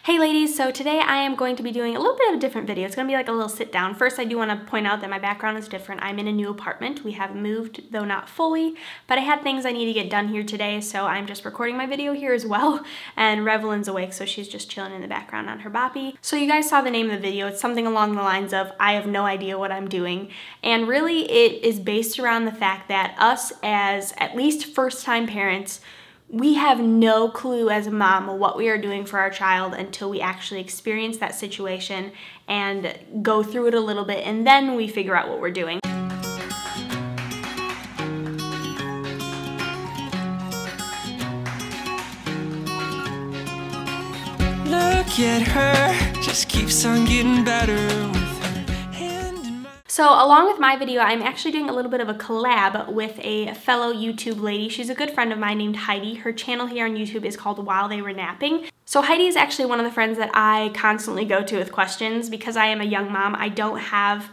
Hey ladies, so today I am going to be doing a little bit of a different video. It's going to be like a little sit down. First, I do want to point out that my background is different. I'm in a new apartment. We have moved, though not fully, but I had things I need to get done here today, so I'm just recording my video here as well. And Revlin's awake, so she's just chilling in the background on her boppy. So you guys saw the name of the video. It's something along the lines of, I have no idea what I'm doing. And really, it is based around the fact that us as at least first-time parents, we have no clue as a mom what we are doing for our child until we actually experience that situation and go through it a little bit, and then we figure out what we're doing. Look at her, just keeps on getting better with her hand in my... So along with my video, I'm actually doing a little bit of a collab with a fellow YouTube lady. She's a good friend of mine named Heidi. Her channel here on YouTube is called While They Were Napping. So Heidi is actually one of the friends that I constantly go to with questions. Because I am a young mom, I don't have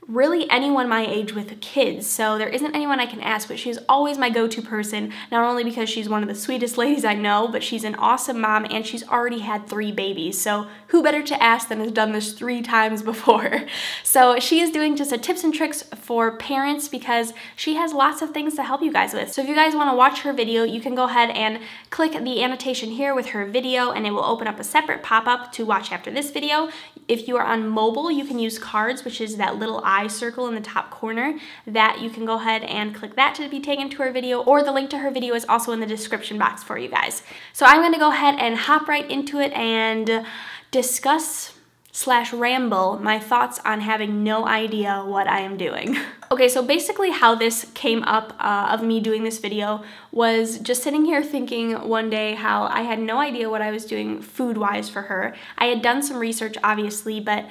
really anyone my age with kids, so there isn't anyone I can ask, but she's always my go-to person, not only because she's one of the sweetest ladies I know, but she's an awesome mom and she's already had 3 babies, so who better to ask than has done this 3 times before. So she is doing just a tips and tricks for parents because she has lots of things to help you guys with. So if you guys want to watch her video, you can go ahead and click the annotation here with her video and it will open up a separate pop-up to watch after this video. If you are on mobile, you can use cards, which is that little eye circle in the top corner, that you can go ahead and click that to be taken to her video, or the link to her video is also in the description box for you guys. So I'm going to go ahead and hop right into it and discuss / ramble my thoughts on having no idea what I am doing. Okay, so basically how this came up of me doing this video was just sitting here thinking one day how I had no idea what I was doing food-wise for her. I had done some research, obviously, but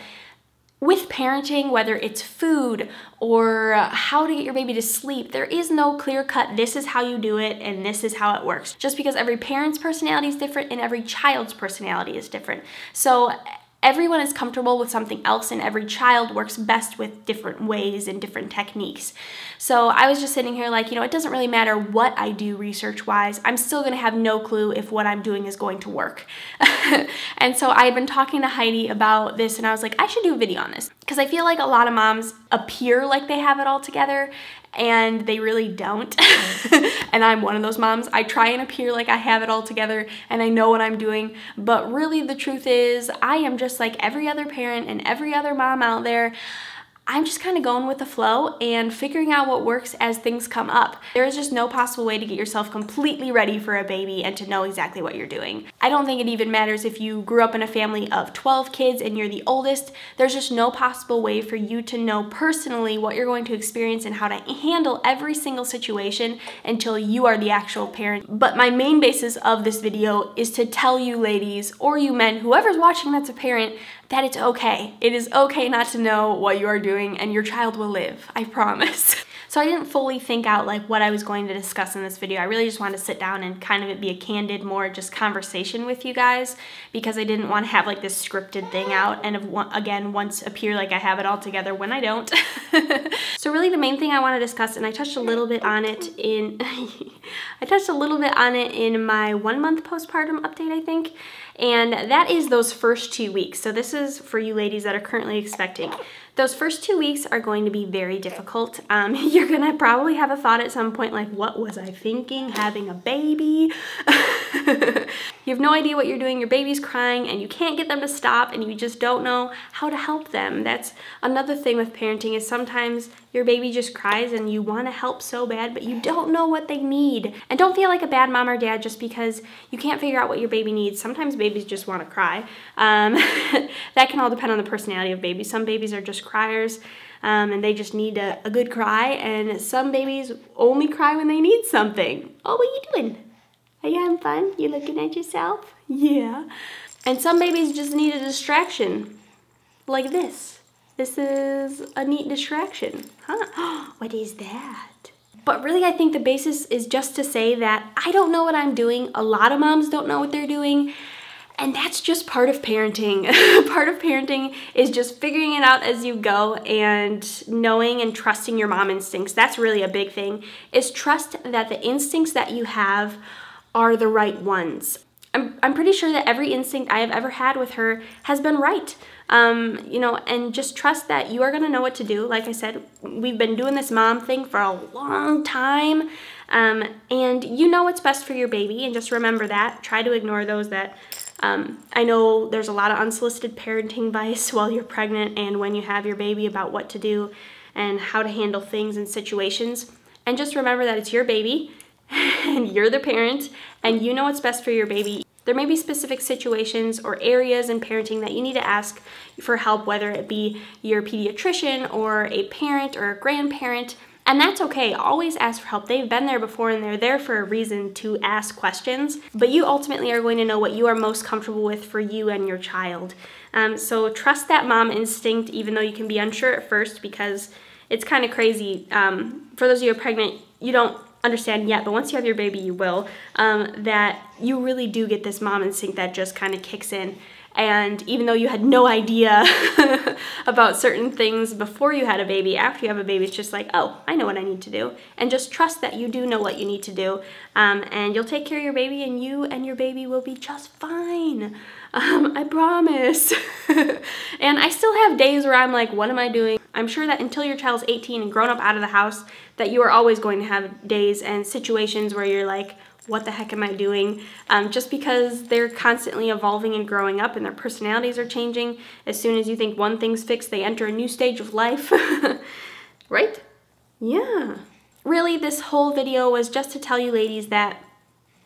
with parenting, whether it's food or how to get your baby to sleep, there is no clear-cut, this is how you do it and this is how it works. Just because every parent's personality is different and every child's personality is different. So everyone is comfortable with something else and every child works best with different ways and different techniques. So I was just sitting here like, you know, it doesn't really matter what I do research-wise, I'm still gonna have no clue if what I'm doing is going to work. And so I had been talking to Heidi about this and I was like, I should do a video on this. Because I feel like a lot of moms appear like they have it all together and they really don't. And I'm one of those moms. I try and appear like I have it all together and I know what I'm doing, but really the truth is I am just like every other parent and every other mom out there. I'm just kind of going with the flow and figuring out what works as things come up. There is just no possible way to get yourself completely ready for a baby and to know exactly what you're doing. I don't think it even matters if you grew up in a family of 12 kids and you're the oldest. There's just no possible way for you to know personally what you're going to experience and how to handle every single situation until you are the actual parent. But my main basis of this video is to tell you ladies, or you men, whoever's watching that's a parent, that it's okay. It is okay not to know what you are doing and your child will live, I promise. So I didn't fully think out like what I was going to discuss in this video. I really just wanted to sit down and kind of it be a candid, more just conversation with you guys because I didn't want to have like this scripted thing out and again, once appear like I have it all together when I don't. So really the main thing I want to discuss, and I touched a little bit on it in my 1-month postpartum update, I think. And that is those first 2 weeks. So this is for you ladies that are currently expecting. Those first 2 weeks are going to be very difficult. You're gonna probably have a thought at some point like, what was I thinking, having a baby? You have no idea what you're doing, your baby's crying and you can't get them to stop and you just don't know how to help them. That's another thing with parenting is sometimes your baby just cries and you want to help so bad, but you don't know what they need. And don't feel like a bad mom or dad just because you can't figure out what your baby needs. Sometimes babies just want to cry. That can all depend on the personality of babies. Some babies are just criers and they just need a good cry, and some babies only cry when they need something. Oh, what are you doing? Are you having fun? You looking at yourself? Yeah. And some babies just need a distraction, like this. This is a neat distraction, huh? What is that? But really, I think the basis is just to say that I don't know what I'm doing. A lot of moms don't know what they're doing. And that's just part of parenting. Part of parenting is just figuring it out as you go and knowing and trusting your mom instincts. That's really a big thing, is trust that the instincts that you have are the right ones. I'm pretty sure that every instinct I have ever had with her has been right. You know, and just trust that you are going to know what to do. Like I said, we've been doing this mom thing for a long time, and you know what's best for your baby, and just remember that. Try to ignore those that, I know there's a lot of unsolicited parenting advice while you're pregnant and when you have your baby about what to do and how to handle things and situations. And just remember that it's your baby, and you're the parent, and you know what's best for your baby. There may be specific situations or areas in parenting that you need to ask for help, whether it be your pediatrician or a parent or a grandparent, and that's okay. Always ask for help. They've been there before, and they're there for a reason to ask questions, but you ultimately are going to know what you are most comfortable with for you and your child. So trust that mom instinct, even though you can be unsure at first, because it's kind of crazy. For those of you who are pregnant, you don't understand yet, but once you have your baby, you will, that you really do get this mom instinct that just kind of kicks in. And even though you had no idea about certain things before you had a baby, after you have a baby, it's just like, oh, I know what I need to do. And just trust that you do know what you need to do. And you'll take care of your baby, and you and your baby will be just fine. I promise. And I still have days where I'm like, what am I doing? I'm sure that until your child's 18 and grown up out of the house, that you are always going to have days and situations where you're like, what the heck am I doing? Just because they're constantly evolving and growing up and their personalities are changing. As soon as you think one thing's fixed, they enter a new stage of life. Right? Yeah. Really, this whole video was just to tell you ladies that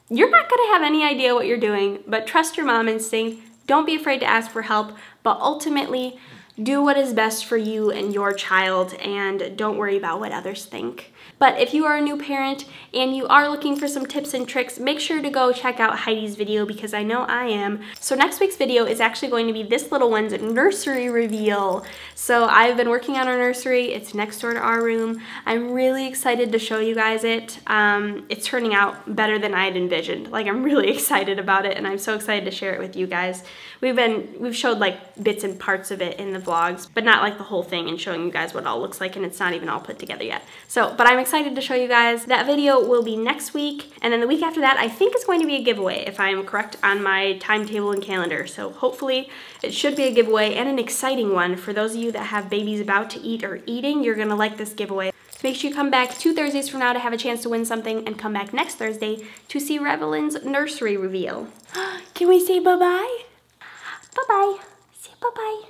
you're not going to have any idea what you're doing, but trust your mom instinct. Don't be afraid to ask for help, but ultimately do what is best for you and your child, and don't worry about what others think. But if you are a new parent and you are looking for some tips and tricks, make sure to go check out Heidi's video, because I know I am. So next week's video is actually going to be this little one's nursery reveal. So I've been working on our nursery. It's next door to our room. I'm really excited to show you guys it. It's turning out better than I had envisioned. Like, I'm really excited about it, and I'm so excited to share it with you guys. We've showed like bits and parts of it in the vlogs, but not like the whole thing, and showing you guys what it all looks like, and it's not even all put together yet. So, but I'm excited to show you guys. That video will be next week, and then the week after that I think it's going to be a giveaway, if I am correct on my timetable and calendar. So hopefully it should be a giveaway, and an exciting one. For those of you that have babies about to eat or eating, you're gonna like this giveaway. So make sure you come back 2 Thursdays from now to have a chance to win something, and come back next Thursday to see Revelyn's nursery reveal. Can we say bye-bye? Bye-bye. Say bye-bye.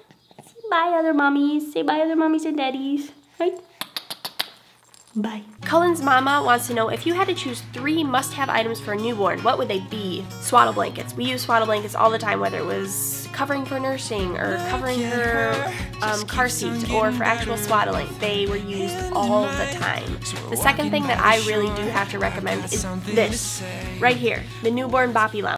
Say bye, other mommies. Say bye, other mommies and daddies. Right? Bye. Cullen's mama wants to know, if you had to choose 3 must-have items for a newborn, what would they be? Swaddle blankets. We use swaddle blankets all the time, whether it was covering for nursing or covering her car seat or for actual swaddling. They were used all the time. The second thing that I really do have to recommend is this right here, the newborn boppy lounge.